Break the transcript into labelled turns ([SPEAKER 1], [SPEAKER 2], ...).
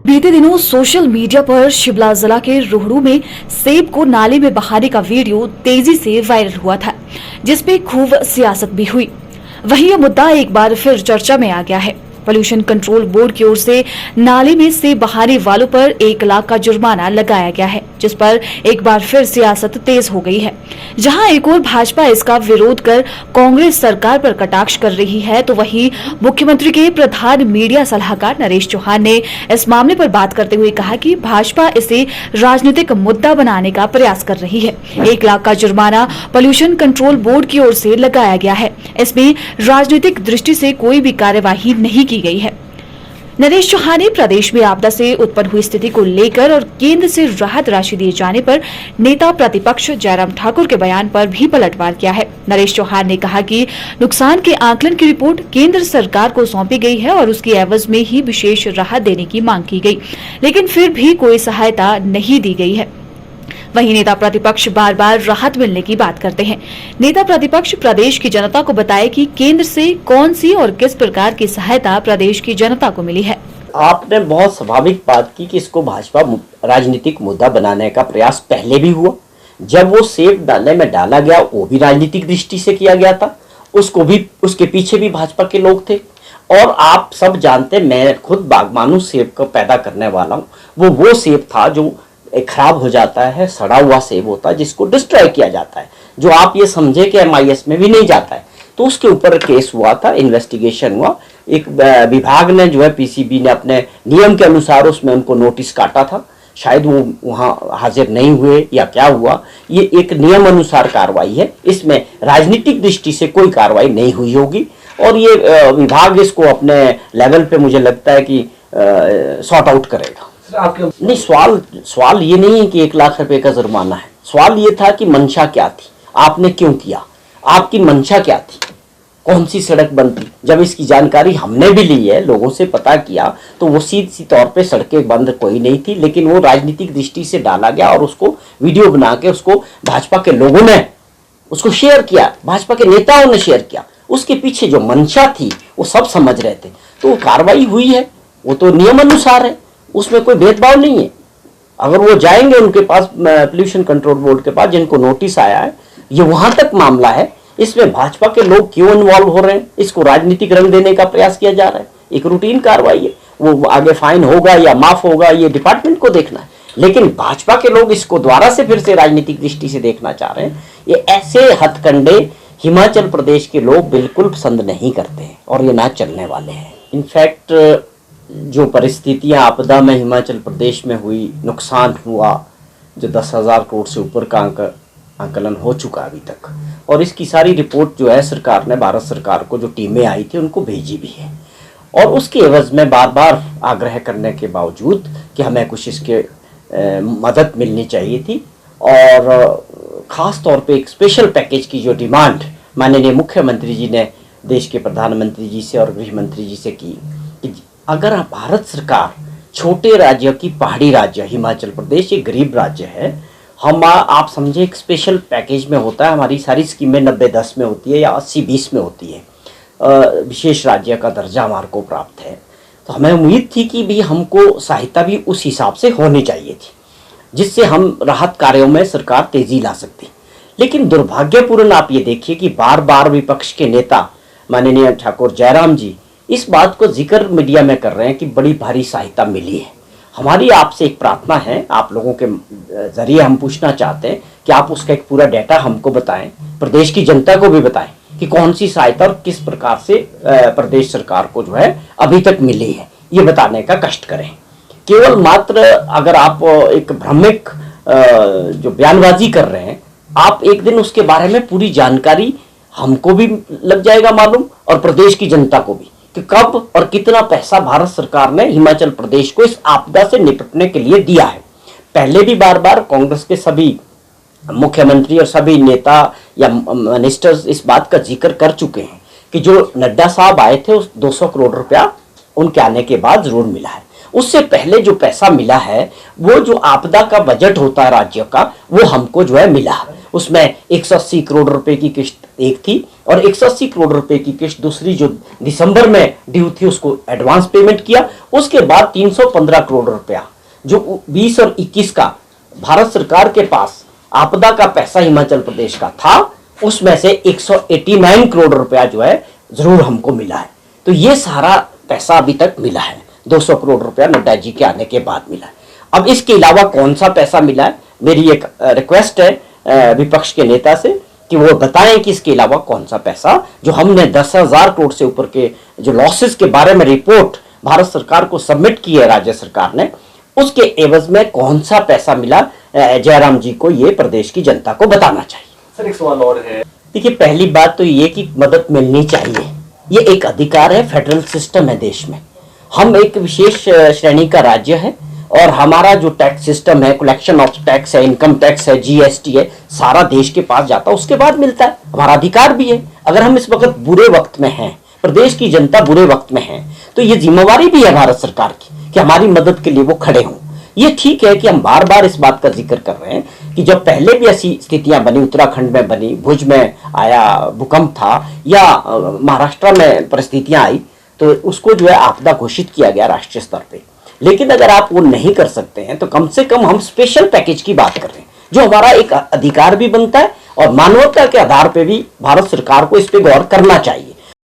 [SPEAKER 1] बीते दिनों social media पर शिमला जिला के रोहड़ू में सेब को नाले में बहाने का वीडियो तेजी से वायरल हुआ था, जिसपे खूब सियासत भी हुई। वहीं यह मुद्दा एक बार फिर चर्चा में आ गया है। पोल्यूशन कंट्रोल बोर्ड की ओर से नाले में सेब बहाने वालों पर 1 लाख का जुर्माना लगाया गया है, जिस पर एक बार फिर सियासत तेज हो गई है। जहां एक ओर भाजपा इसका विरोध कर कांग्रेस सरकार पर कटाक्ष कर रही है, तो वहीं मुख्यमंत्री के प्रधान मीडिया सलाहकार नरेश चौहान ने इस मामले पर बात करते हुए कहा कि भाजपा इसे राजनीतिक मुद्दा बनाने का प्रयास कर रही है। 1 लाख का जुर्माना पोल्यूशन कंट्रोल बोर्ड की ओर से लगाया गया है। इसमें राजनीतिक दृष्टि से कोई भी कार्यवाही नहीं की गई है। नरेश चौहान ने प्रदेश में आपदा से उत्पन्न हुई स्थिति को लेकर और केंद्र से राहत राशि दिए जाने पर नेता प्रतिपक्ष जयराम ठाकुर के बयान पर भी पलटवार किया है। नरेश चौहान ने कहा कि नुकसान के आकलन की रिपोर्ट केंद्र सरकार को सौंपी गई है और उसकी एवज में ही विशेष राहत देने की मांग की गई, लेकिन फिर भी कोई सहायता नहीं दी गई है। वहीं नेता प्रतिपक्ष बार बार राहत मिलने की बात करते हैं। नेता प्रतिपक्ष प्रदेश की जनता को बताए कि केंद्र से कौन सी और किस प्रकार की सहायता प्रदेश की जनता को मिली है।
[SPEAKER 2] आपने बहुत स्वाभाविक बात की कि इसको भाजपा राजनीतिक मुद्दा बनाने का प्रयास पहले भी हुआ। जब वो सेब डालने में डाला गया, वो भी राजनीतिक दृष्टि से किया गया था। उसको भी, उसके पीछे भी भाजपा के लोग थे। और आप सब जानते, मैं खुद बागबानू सेब को पैदा करने वाला हूँ। वो सेब था जो खराब हो जाता है, सड़ा हुआ सेब होता है, जिसको डिस्ट्रॉय किया जाता है, जो आप ये समझे कि MIS में भी नहीं जाता है। तो उसके ऊपर केस हुआ था, इन्वेस्टिगेशन हुआ। एक विभाग ने जो है, PCB ने अपने नियम के अनुसार उसमें उनको नोटिस काटा था। शायद वो वहाँ हाजिर नहीं हुए या क्या हुआ, ये एक नियम अनुसार कार्रवाई है। इसमें राजनीतिक दृष्टि से कोई कार्रवाई नहीं हुई होगी और ये विभाग इसको अपने लेवल पे मुझे लगता है कि सॉर्ट आउट करेगा। नहीं, सवाल ये नहीं है कि 1 लाख रुपए का जुर्माना है। सवाल ये था कि मंशा क्या थी, आपने क्यों किया, आपकी मंशा क्या थी, कौन सी सड़क बनती। जब इसकी जानकारी हमने भी ली है, लोगों से पता किया, तो वो सीधी तौर पे सड़कें बंद कोई नहीं थी, लेकिन वो राजनीतिक दृष्टि से डाला गया और उसको वीडियो बना के उसको भाजपा के लोगों ने उसको शेयर किया, भाजपा के नेताओं ने शेयर किया। उसके पीछे जो मंशा थी वो सब समझ रहे थे। तो कार्रवाई हुई है, वो तो नियम अनुसार है, उसमें कोई भेदभाव नहीं है। अगर वो जाएंगे उनके पास, पोल्यूशन कंट्रोल बोर्ड के पास, जिनको नोटिस आया है, ये वहां तक मामला है। इसमें भाजपा के लोग क्यों इन्वॉल्व हो रहे हैं, इसको राजनीतिक रंग देने का प्रयास किया जा रहा है। एक रूटीन कार्रवाई है, वो आगे फाइन होगा या माफ होगा ये डिपार्टमेंट को देखना है, लेकिन भाजपा के लोग इसको दोबारा से फिर से राजनीतिक दृष्टि से देखना चाह रहे हैं। ये ऐसे हथकंडे हिमाचल प्रदेश के लोग बिल्कुल पसंद नहीं करते और ये ना चलने वाले हैं। इनफैक्ट जो परिस्थितियां आपदा में हिमाचल प्रदेश में हुई, नुकसान हुआ, जो 10,000 करोड़ से ऊपर का आंकलन हो चुका अभी तक, और इसकी सारी रिपोर्ट जो है सरकार ने, भारत सरकार को जो टीमें आई थी उनको भेजी भी है। और उसके एवज में बार बार आग्रह करने के बावजूद कि हमें कुछ इसके मदद मिलनी चाहिए थी, और ख़ास तौर पे एक स्पेशल पैकेज की जो डिमांड माननीय मुख्यमंत्री जी ने देश के प्रधानमंत्री जी से और गृह मंत्री जी से की कि अगर भारत सरकार छोटे राज्य की, पहाड़ी राज्य हिमाचल प्रदेश एक गरीब राज्य है, हम आप समझे एक स्पेशल पैकेज में होता है, हमारी सारी स्कीमें 90-10 में होती है या 80-20 में होती है, विशेष राज्य का दर्जा हमारे को प्राप्त है। तो हमें उम्मीद थी कि भी हमको सहायता भी उस हिसाब से होनी चाहिए थी, जिससे हम राहत कार्यों में सरकार तेजी ला सकती। लेकिन दुर्भाग्यपूर्ण आप ये देखिए कि बार बार विपक्ष के नेता माननीय ठाकुर जयराम जी इस बात को जिक्र मीडिया में कर रहे हैं कि बड़ी भारी सहायता मिली है। हमारी आपसे एक प्रार्थना है, आप लोगों के जरिए हम पूछना चाहते हैं कि आप उसका एक पूरा डाटा हमको बताएं, प्रदेश की जनता को भी बताएं कि कौन सी सहायता और किस प्रकार से प्रदेश सरकार को जो है अभी तक मिली है, ये बताने का कष्ट करें। केवल मात्र अगर आप एक भ्रामक जो बयानबाजी कर रहे हैं, आप एक दिन उसके बारे में पूरी जानकारी हमको भी लग जाएगा मालूम और प्रदेश की जनता को भी, कि कब और कितना पैसा भारत सरकार ने हिमाचल प्रदेश को इस आपदा से निपटने के लिए दिया है। पहले भी बार बार कांग्रेस के सभी मुख्यमंत्री और सभी नेता या मिनिस्टर्स इस बात का जिक्र कर चुके हैं कि जो नड्डा साहब आए थे उस 200 करोड़ रुपया उनके आने के बाद जरूर मिला है। उससे पहले जो पैसा मिला है, वो जो आपदा का बजट होता है राज्य का, वो हमको जो है मिला है। उसमें 180 करोड़ रुपए की किस्त एक थी और 180 करोड़ रुपए की किस्त दूसरी जो दिसंबर में ड्यू थी उसको एडवांस पेमेंट किया। उसके बाद 315 करोड़ रुपया जो 20 और 21 का भारत सरकार के पास आपदा का पैसा हिमाचल प्रदेश का था, उसमें से 189 करोड़ रुपया जो है जरूर हमको मिला है। तो ये सारा पैसा अभी तक मिला है, 200 करोड़ रुपया नड्डा जी के आने के बाद मिला है। अब इसके अलावा कौन सा पैसा मिला है, मेरी एक रिक्वेस्ट है विपक्ष के नेता से कि वो बताएं कि इसके अलावा कौन सा पैसा जो हमने 10,000 करोड़ से ऊपर के जो लॉसेस के बारे में रिपोर्ट भारत सरकार को सबमिट की है राज्य सरकार ने, उसके एवज में कौन सा पैसा मिला जयराम जी को ये प्रदेश की जनता को बताना चाहिए।
[SPEAKER 3] सर एक सवाल और है।
[SPEAKER 2] देखिए, पहली बात तो ये कि मदद मिलनी चाहिए, ये एक अधिकार है, फेडरल सिस्टम है देश में। हम एक विशेष श्रेणी का राज्य है और हमारा जो टैक्स सिस्टम है, कलेक्शन ऑफ टैक्स है, इनकम टैक्स है, जीएसटी है, सारा देश के पास जाता है, उसके बाद मिलता है, हमारा अधिकार भी है। अगर हम इस वक्त बुरे वक्त में हैं, प्रदेश की जनता बुरे वक्त में है, तो ये जिम्मेवारी भी है भारत सरकार की कि हमारी मदद के लिए वो खड़े हों। ये ठीक है कि हम बार बार इस बात का जिक्र कर रहे हैं कि जब पहले भी ऐसी स्थितियां बनी, उत्तराखंड में बनी, भुज में आया भूकंप था या महाराष्ट्र में परिस्थितियां आई, तो उसको जो है आपदा घोषित किया गया राष्ट्रीय स्तर पे। लेकिन अगर आप वो नहीं कर सकते हैं तो कम से कम हम स्पेशल पैकेज की बात कर रहे हैं, जो हमारा एक अधिकार भी बनता है और मानवता के आधार पे भी भारत सरकार को इस पे गौर करना चाहिए।